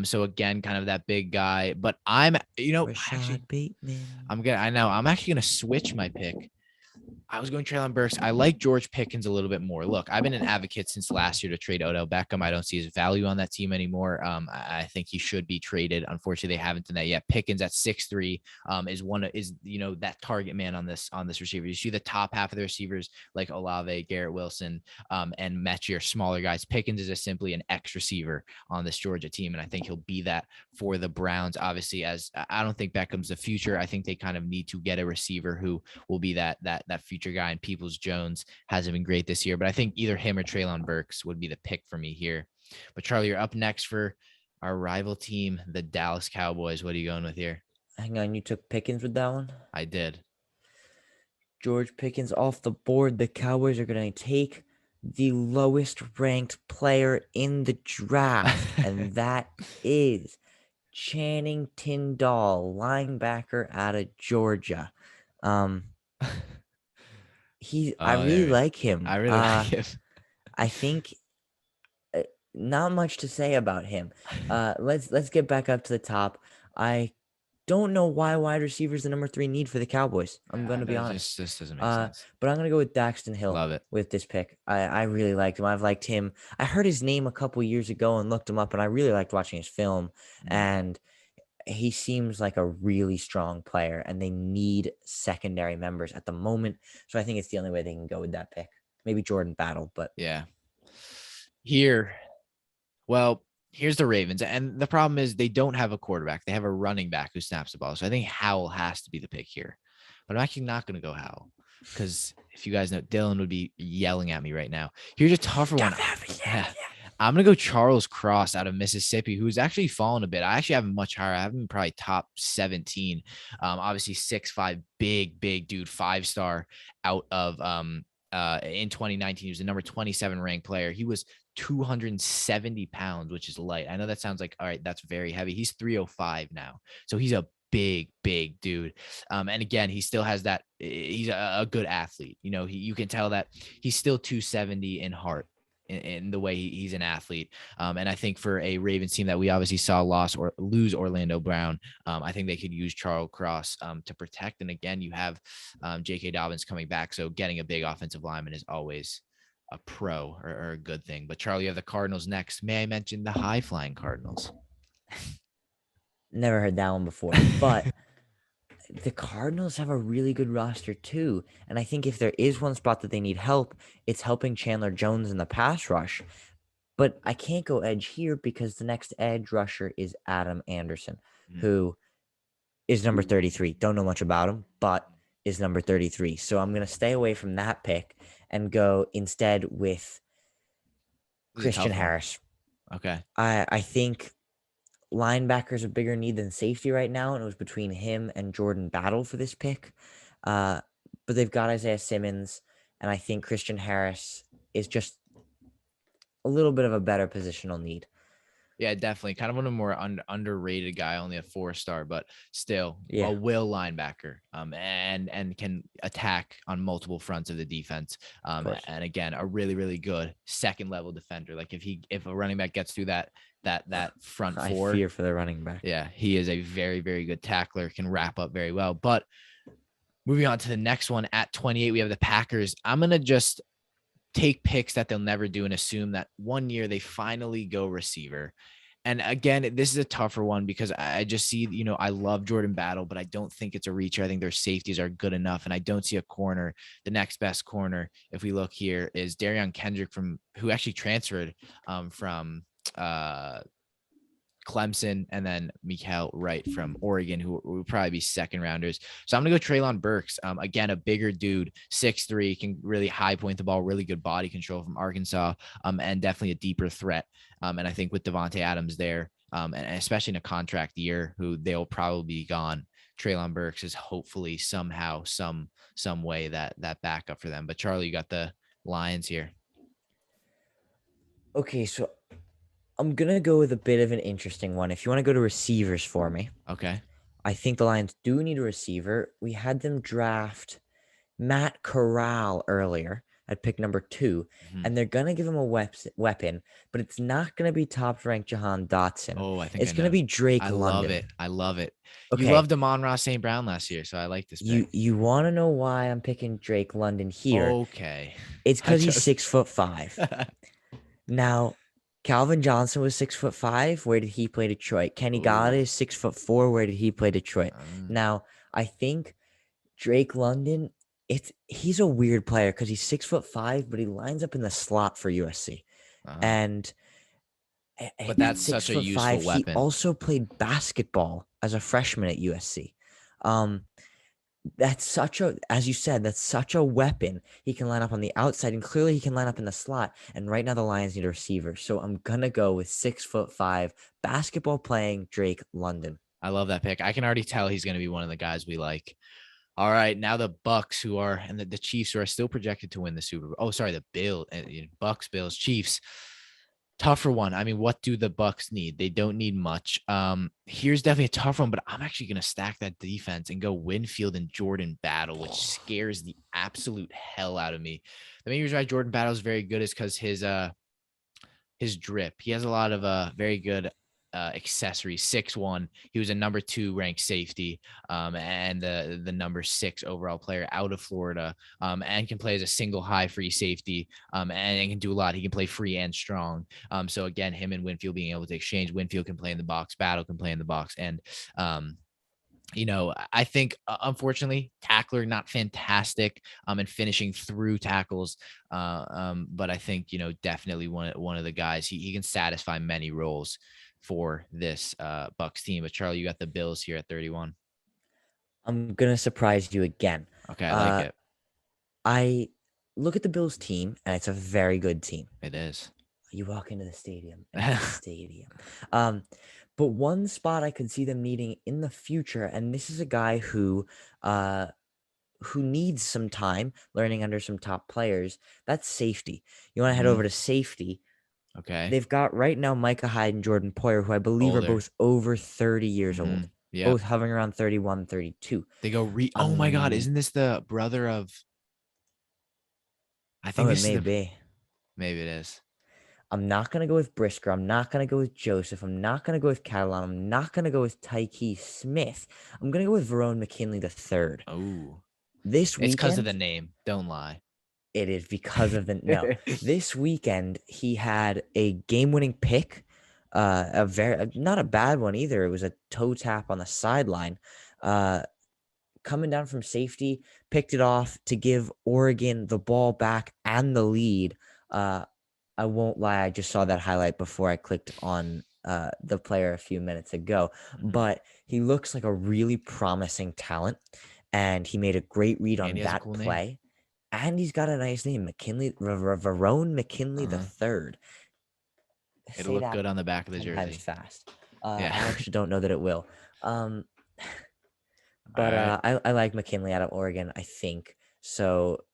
so again, kind of that big guy. But I'm, Rashad Bateman. I know I'm actually gonna switch my pick. I was going Treylon Burks. I like George Pickens a little bit more. Look, I've been an advocate since last year to trade Odell Beckham. I don't see his value on that team anymore. I think he should be traded. Unfortunately, they haven't done that yet. Pickens at 6'3" is that target man on this receiver. You see the top half of the receivers like Olave, Garrett Wilson, and Mechie are smaller guys. Pickens is simply an X receiver on this Georgia team, and I think he'll be that for the Browns. Obviously, as I don't think Beckham's the future. I think they kind of need to get a receiver who will be that future guy. And Peoples-Jones hasn't been great this year, but I think either him or Treylon Burks would be the pick for me here. But Charlie, you're up next for our rival team, the Dallas Cowboys. What are you going with here? Hang on, you took Pickens with that one? I did. George Pickens off the board. The Cowboys are going to take the lowest ranked player in the draft, and that is Channing Tindall, linebacker out of Georgia. I really like him. I really like him. I think not much to say about him. Let's get back up to the top. I don't know why wide receiver is the number 3 need for the Cowboys. I'm going to be honest. This doesn't make sense. But I'm going to go with Daxton Hill. Love it. With this pick. I really liked him. I've liked him. I heard his name a couple years ago and looked him up, and I really liked watching his film. And he seems like a really strong player, and they need secondary members at the moment. So I think it's the only way they can go with that pick. Maybe Jordan Battle, but yeah. Here's the Ravens. And the problem is they don't have a quarterback. They have a running back who snaps the ball. So I think Howell has to be the pick here. But I'm actually not going to go Howell because if you guys know, Dylan would be yelling at me right now. Here's a tougher one. I'm going to go Charles Cross out of Mississippi, who's actually fallen a bit. I actually have him much higher. I have him probably top 17. Obviously 6'5", big dude, 5-star out of in 2019. He was the number 27 ranked player. He was 270 pounds, which is light. I know that sounds like, all right, that's very heavy. He's 305 now. So he's a big dude. And again, he still has that. He's a good athlete. You can tell that he's still 270 in heart. In the way he's an athlete. And I think for a Ravens team that we obviously saw lose Orlando Brown, I think they could use Charles Cross to protect. And again, you have J.K. Dobbins coming back. So getting a big offensive lineman is always a pro or a good thing. But Charlie, you have the Cardinals next. May I mention the high flying Cardinals? Never heard that one before, but the Cardinals have a really good roster too. And I think if there is one spot that they need help, it's helping Chandler Jones in the pass rush. But I can't go edge here because the next edge rusher is Adam Anderson, who is number 33. Don't know much about him, but is number 33. So I'm going to stay away from that pick and go instead with Christian Harris. Okay. I think linebacker's a bigger need than safety right now, and it was between him and Jordan Battle for this pick. But they've got Isaiah Simmons, and I think Christian Harris is just a little bit of a better positional need. Yeah, definitely. Kind of one of the more underrated guy, only a 4-star, but still a will linebacker and can attack on multiple fronts of the defense. And again, a really good second level defender. Like if a running back gets through that front four, I fear for the running back. Yeah, he is a very good tackler, can wrap up very well. But moving on to the next one at 28, we have the Packers. I'm going to just take picks that they'll never do and assume that one year they finally go receiver. And again, this is a tougher one because I just see, I love Jordan Battle, but I don't think it's a reacher. I think their safeties are good enough. And I don't see a corner. The next best corner, if we look here, is Darion Kendrick who actually transferred from Clemson, and then Mikael Wright from Oregon, who will probably be second rounders. So I'm going to go Treylon Burks. Again, a bigger dude, 6'3", can really high point the ball, really good body control from Arkansas, and definitely a deeper threat. And I think with Devontae Adams there, and especially in a contract year, who they'll probably be gone. Treylon Burks is hopefully somehow, some way that backup for them. But Charlie, you got the Lions here. Okay, so I'm gonna go with a bit of an interesting one. If you want to go to receivers for me, Okay. I think the Lions do need a receiver. We had them draft Matt Corral earlier at pick number 2, Mhm. and they're gonna give him a weapon, but it's not gonna be top-ranked Jahan Dotson. Oh, I think I It's gonna know. be Drake I love London. it. I love it. You Okay, loved Amon-Ra St. Brown last year, so I like this pick. you want to know why I'm picking Drake London here? Okay. It's I because he's just 6'5". Now, Calvin Johnson was 6'5". Where did he play Detroit? Kenny Galladay Ooh. is 6'4". Where did he play Detroit? Um, Now, I think Drake London, he's a weird player because he's 6'5", but he lines up in the slot for USC. uh-huh. And But at that's six such a foot five, useful he weapon. also played basketball as a freshman at USC. Um, that's such a, as you said, that's such a weapon. He can line up on the outside, and clearly he can line up in the slot. And right now the Lions need a receiver, so I'm gonna go with 6'5" basketball playing Drake London. I love that pick. I can already tell he's going to be one of the guys we like. All right, now the Bucks, who are and the Chiefs, who are still projected to win the Super Bowl. Oh, sorry, the Bucks, Bills, Chiefs. Tougher one. I mean, what do the Bucks need? They don't need much. Here's definitely a tough one, but I'm actually gonna stack that defense and go Winfield and Jordan Battle, which scares the absolute hell out of me. The main reason why Jordan Battle is very good is because his drip. He has a lot of very good accessories. 6'1". He was a number 2 ranked safety, and the number 6 overall player out of Florida, and can play as a single high free safety, and can do a lot. He can play free and strong. So again, him and Winfield being able to exchange. Winfield can play in the box. Battle can play in the box, and I think unfortunately tackler not fantastic and finishing through tackles. But I think, definitely one of the guys he can satisfy many roles for this Bucks team. But Charlie, you got the Bills here at 31. I'm gonna surprise you again. Okay, I like Uh, it. I look at the Bills team, and it's a very good team. It is. You walk into the stadium, and it's a stadium. Um, but one spot I could see them needing in the future, and this is a guy who needs some time learning under some top players. That's safety. You want to head Mhm. over to safety. Okay. They've got right now Micah Hyde and Jordan Poyer, who I believe are Older. both over 30 years old, Yep. both hovering around 31, 32. They go oh my God, Um, isn't this the brother of I think oh, it this is may the be. maybe it is. I'm not gonna go with Brisker. I'm not gonna go with Joseph. I'm not gonna go with Catalan. I'm not gonna go with Tyke Smith. I'm gonna go with Verone McKinley the third. Oh, This it's because of the weekend, name. Don't lie. it is because of the no. This weekend he had a game-winning pick, a very not a bad one either. It was a toe tap on the sideline, coming down from safety, picked it off to give Oregon the ball back and the lead. I won't lie, I just saw that highlight before I clicked on the player a few minutes ago, Mhm. but he looks like a really promising talent, and he made a great read And on he has a that cool name. play. And he's got a nice name, McKinley, Verone McKinley the Uh-huh. third. It'll Say look that good on the back of the 10 times jersey. fast. I Yeah. actually don't know that it will. Um, All but right. I like McKinley out of Oregon, I think. So,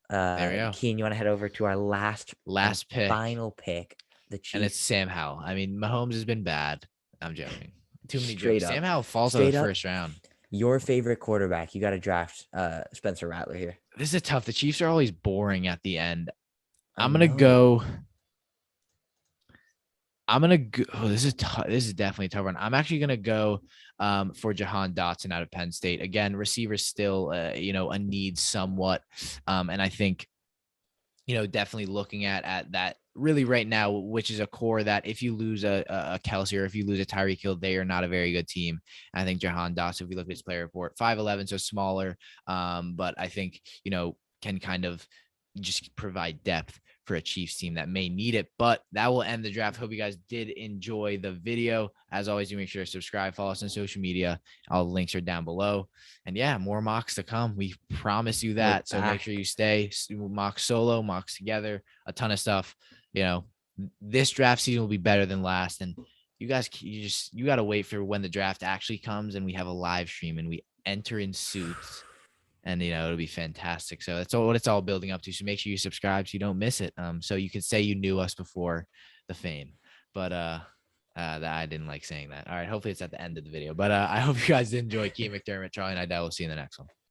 There we go. Keen, you want to head over to our last and Last pick. final pick, the And it's Chiefs. Sam Howell. I mean, Mahomes has been bad. I'm joking. Too many Straight jokes. Sam up, Howell falls out of straight the up, first round. your favorite quarterback. You got to draft Spencer Rattler here. This is tough. The Chiefs are always boring at the end. I I'm gonna know. go. I'm gonna go. Oh, this is tough. This is definitely a tough one. I'm actually gonna go for Jahan Dotson out of Penn State. Again, receivers still, a need somewhat, and I think, definitely looking at that really right now, which is a core that if you lose a Kelsey or if you lose a Tyreek Hill, they are not a very good team. I think Jahan Dotson, if you look at his player report, 5'11", so smaller, but I think, can kind of just provide depth for a Chiefs team that may need it. But that will end the draft. Hope you guys did enjoy the video. As always, you make sure to subscribe, follow us on social media. All the links are down below. And yeah, more mocks to come. We promise you We're that. So make sure back. you stay mock solo, mocks together, a ton of stuff. This draft season will be better than last. And you guys, you got to wait for when the draft actually comes and we have a live stream and we enter in suits, and it'll be fantastic. So that's all what it's all building up to. So make sure you subscribe so you don't miss it. So you can say you knew us before the fame, but that I didn't like saying that. All right, hopefully it's at the end of the video, but I hope you guys did enjoy. Key McDermott, Charlie, and I will see you in the next one.